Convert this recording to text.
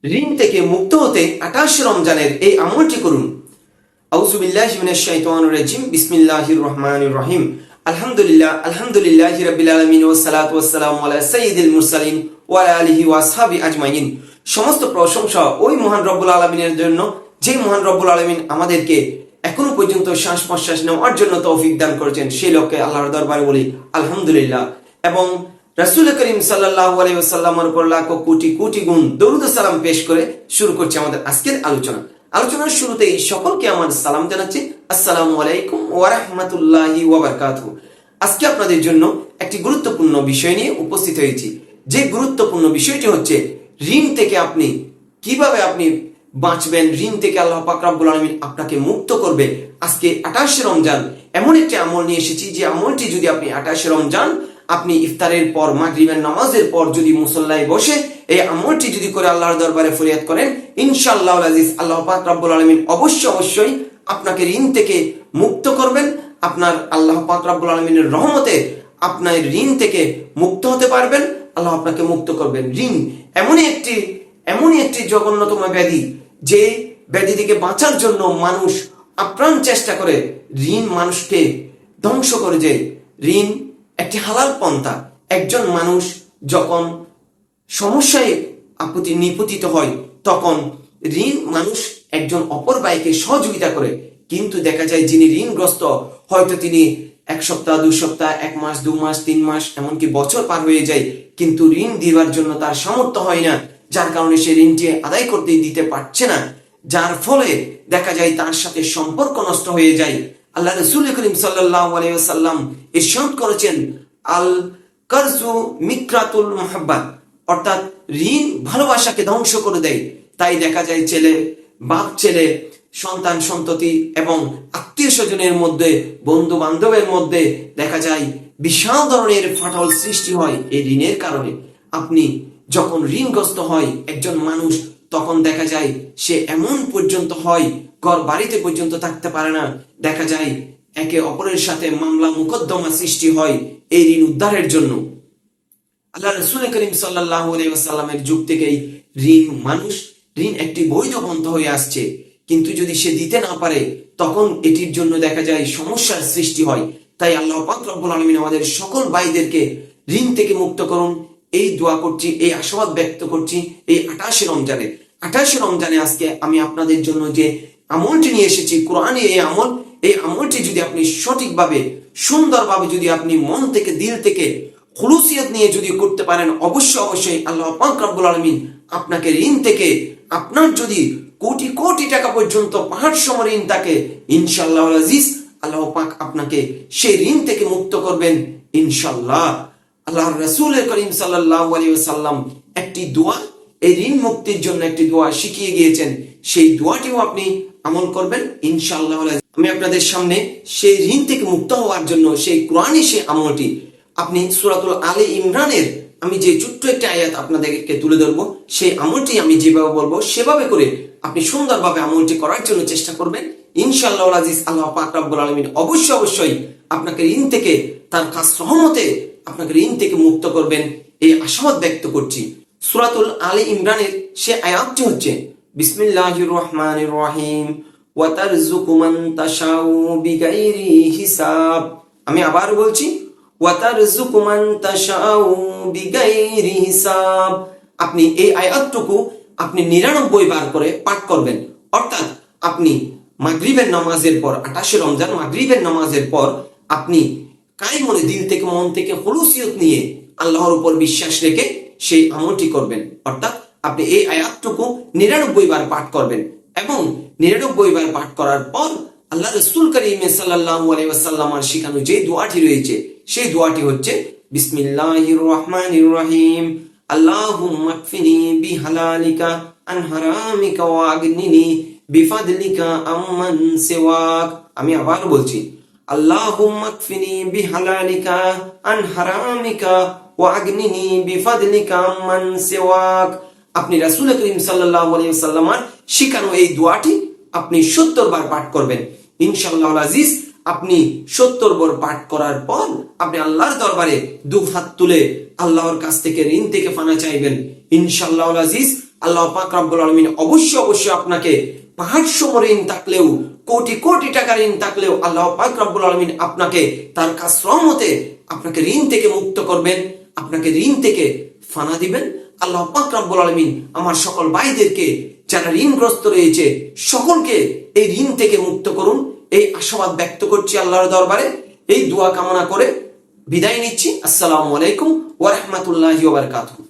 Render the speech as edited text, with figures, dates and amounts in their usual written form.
ঋণ থেকে মুক্ত হতে 28 রমজানের এই আমলটি করুন। আউযু বিল্লাহি মিনাশ শাইতানির রাজিম। বিসমিল্লাহির রহমানির রহিম। আলহামদুলিল্লাহি রাব্বিল আলামিন ওয়াস সালাতু ওয়াস সালামু আলা সাইয়্যিদিল মুরসালিন ওয়া আলা আলিহি ওয়া আসহাবি আজমাইন। সমস্ত প্রশংসা ওই মহান রব্বুল আলামিনের জন্য, যে মহান রব্বুল আলামিন আমাদেরকে এখনো পর্যন্ত শ্বাস প্রশ্বাস নেওয়ার জন্য তৌফিক দান করেছেন। সেই লক্ষ্যে আল্লাহর দরবারে বলি আলহামদুলিল্লাহ। এবং রাসূল করিম সাল্লাল্লাহু আলাইহি ওয়াসাল্লামের উপর লাখো কোটি কোটি গুণ দরুদ ও সালাম পেশ করে শুরু করছি আমাদের আজকের আলোচনার শুরুতেই সকলকে আমার সালাম জানাচ্ছি, আসসালামু আলাইকুম ওয়া রাহমাতুল্লাহি ওয়া বারাকাতুহু। আজকে আপনাদের জন্য একটি গুরুত্বপূর্ণ বিষয় নিয়ে উপস্থিত হয়েছি। যে গুরুত্বপূর্ণ বিষয়টি হচ্ছে ঋণ থেকে আপনি কিভাবে বাঁচবেন, ঋণ থেকে আল্লাহ পাক রব্বুল আলামিন আপনাকে মুক্ত করবে। আজকে 28 রমজান এমন একটি আমল নিয়ে এসেছি, যে আমলটি যদি আপনি 28 রমজান আপনি ইফতারের পর, মাগরিবের নামাজের পর যদি মুসল্লায় বসে এই আমলটি যদি করে আল্লাহর দরবারে ফরিয়াদ করেন, ইনশাআল্লাহ আজিজ আল্লাহ পাক রব্বুল আলামিন অবশ্যই আপনাকে ঋণ থেকে মুক্ত করবেন। আপনার আল্লাহ পাক রব্বুল আলামিনের রহমতে আপনার ঋণ থেকে মুক্ত হতে পারবেন। আল্লাহ আপনাকে মুক্ত করবেন। ঋণ এমনই একটি জঘন্যতম ব্যাধি, যে ব্যাধি থেকে বাঁচার জন্য মানুষ আপ্রাণ চেষ্টা করে। ঋণ মানুষকে ধ্বংস করে যায়। ঋণ একটি হালাল পন্থা। একজন মানুষ যখন সমস্যায় নিপতিত হয়, তখন ঋণ মানুষ একজন অপর ভাইকে সহযোগিতা করে। কিন্তু দেখা যায় যিনি ঋণগ্রস্ত, হয়তো তিনি 1 সপ্তাহ 2 সপ্তাহ 1 মাস 2 মাস 3 মাস এমনকি বছর পার হয়ে যায়, কিন্তু ঋণ দেওয়ার জন্য তার সামর্থ্য হয় না। যার কারণে সে ঋণটি আদায় করতে দিতে পারছে না, যার ফলে দেখা যায় তার সাথে সম্পর্ক নষ্ট হয়ে যায়। আল্লাহ রাসূল করিম সাল্লাল্লাহু আলাইহি ওয়াসাল্লাম ইরশাদ করেছেন, আল কারজু মিকরাতুল মুহাব্বাত, অর্থাৎ ঋণ ভালোবাসাকে ধ্বংস করে দেয়। তাই দেখা যায় বাপ ছেলে, সন্তান সন্ততি এবং আত্মীয় স্বজনের মধ্যে, বন্ধু বান্ধবের মধ্যে দেখা যায় বিশাল ধরনের ফাটল সৃষ্টি হয় এই ঋণের কারণে। আপনি যখন ঋণগ্রস্ত হয় একজন মানুষ, তখন দেখা যায় সে এমন পর্যন্ত হয় ঘর বাড়িতে পর্যন্ত থাকতে পারে না। দেখা যায় একে অপরের সাথে মামলা মুকদ্দমা সৃষ্টি হয় এই ঋণ উদ্ধারের জন্য। আল্লাহ রাসূল করিম সাল্লাল্লাহু আলাইহি ওয়াসাল্লামের যুগ থেকেই ঋণ একটি বৈধ পন্থা হয়ে আসছে। কিন্তু যদি সে দিতে না পারে, তখন এটির জন্য দেখা যায় সমস্যার সৃষ্টি হয়। তাই আল্লাহ পাক রব্বুল আলামিন আমাদের সকল ভাইদেরকে ঋণ থেকে মুক্ত করুন, এই দোয়া করছি, এই আশাবাদ ব্যক্ত করছি। এই 28 রমজানে আজকে আমি আপনাদের জন্য যে আমলটি নিয়ে এসেছি, কোরআনে এই আমলটি যদি আপনি সঠিকভাবে, সুন্দরভাবে যদি আপনি মন থেকে, দিল থেকে খুলুসিয়ত নিয়ে যদি করতে পারেন, অবশ্যই আল্লাহ পাক রব্বুল আলামিন আপনাকে ঋণ থেকে, আপনার যদি কোটি কোটি টাকা পর্যন্ত পাহাড় সম ঋণ থাকে, ইনশাআল্লাহ আজিজ আল্লাহ পাক আপনাকে সেই ঋণ থেকে মুক্ত করবেন ইনশাআল্লাহ। আল্লাহর রাসূল করিম সাল্লাল্লাহু আলাইহি ওয়াসাল্লাম একটি দোয়া, এই ঋণ মুক্তির জন্য একটি দোয়া শিখিয়ে গিয়েছেন। সেই দোয়াটিও আপনি আমল করবেন ইনশাআল্লাহ। আমি আপনাদের সামনে সেই ঋণ থেকে মুক্ত হওয়ার জন্য সেই কোরআনী সেই আমলটি, আপনি সূরাতুল আলে ইমরানের আমি যে ছোট্ট একটা আয়াত আপনাদেরকে তুলে ধরবো, সেই আমলটি আমি যেভাবে বলবো সেভাবে করে আপনি সুন্দরভাবে আমলটি করার জন্য চেষ্টা করবেন ইনশাআল্লাহ আজিজ। আল্লাহ পাক রব্বুল আলামিন অবশ্যই আপনাকে ঋণ থেকে, তার খাস রহমতে আপনাকে ঋণ থেকে মুক্ত করবেন, এই আশাবাদ ব্যক্ত করছি। সূরাতুল আলে ইমরানের সে আয়াতটি হচ্ছে, বিসমিল্লাহির রহমানির রহিম, ওয়া তারযুকু মান তাশাউ বিগাইরি হিসাব। আমি আবার বলছি, ওয়া তারযুকু মান তাশাউ বিগাইরি হিসাব। আপনি এই আয়াতটুকু আপনি 99 বার করে পাঠ করবেন। অর্থাৎ আপনি মাগরিবের নামাজের পর, 28 রমজান মাগরিবের নামাজের পর আপনি মনে, দিল থেকে, মন থেকে খুলুসিয়ত নিয়ে, আল্লাহর উপর বিশ্বাস রেখে সেই আমলটি করবেন। অর্থাৎ আপনি এই আয়াতটুকু 99 বার পাঠ করবেন, এবং 99 বার পাঠ করার পর আল্লাহ রাসূল করিম সাল্লাল্লাহু আলাইহি ওয়াসাল্লামের শেখানো যে দোয়াটি রয়েছে, সেই দোয়াটি হচ্ছে, বিসমিল্লাহির রহমানির রহিম, আল্লাহুম্মা কফিনি বিহালালিকা আন হারামিকা ওয়া আগনিনি বিফাদলিকা আম্মান সিওয়াক। আমি আবার বলছি, আল্লাহুম্মা কফিনি বিহালালিকা আন হারামিকা ওয়া আগনিনি বিফাদলিকা আম্মান সিওয়াক। আপনি রাসূল করিম সাল্লাল্লাহু আলাইহি ওয়াসাল্লামের শিখানো এই দোয়াটি আপনি 70 বার পাঠ করবেন ইনশাআল্লাহ আজিজ। আপনি 70 বার পাঠ করার পর আপনি আল্লাহর দরবারে 2 হাত তুলে আল্লাহর কাছ থেকে ঋণ থেকে ফানা চাইবেন ইনশাআল্লাহ আজিজ। আল্লাহ পাক রব্বুল আলামিন অবশ্যই আপনাকে পাহাড় সম ঋণ থাকলেও, কোটি কোটি টাকা ঋণ থাকলেও আল্লাহ পাক রব্বুল আলামিন আপনাকে তার কাজ রহমতে আপনাকে ঋণ থেকে মুক্ত করবেন, আপনাকে ঋণ থেকে ফানা দিবেন। আল্লাহ পাক রব্বুল আলামিন আমার সকল ভাইদেরকে যারা ঋণগ্রস্ত রয়েছে সকলকে এই ঋণ থেকে মুক্ত করুন, এই আশাবাদ ব্যক্ত করছি আল্লাহর দরবারে। এই দোয়া কামনা করে বিদায় নিচ্ছি। আসসালামু আলাইকুম ওয়া রাহমাতুল্লাহি ওয়া বারাকাতুহু।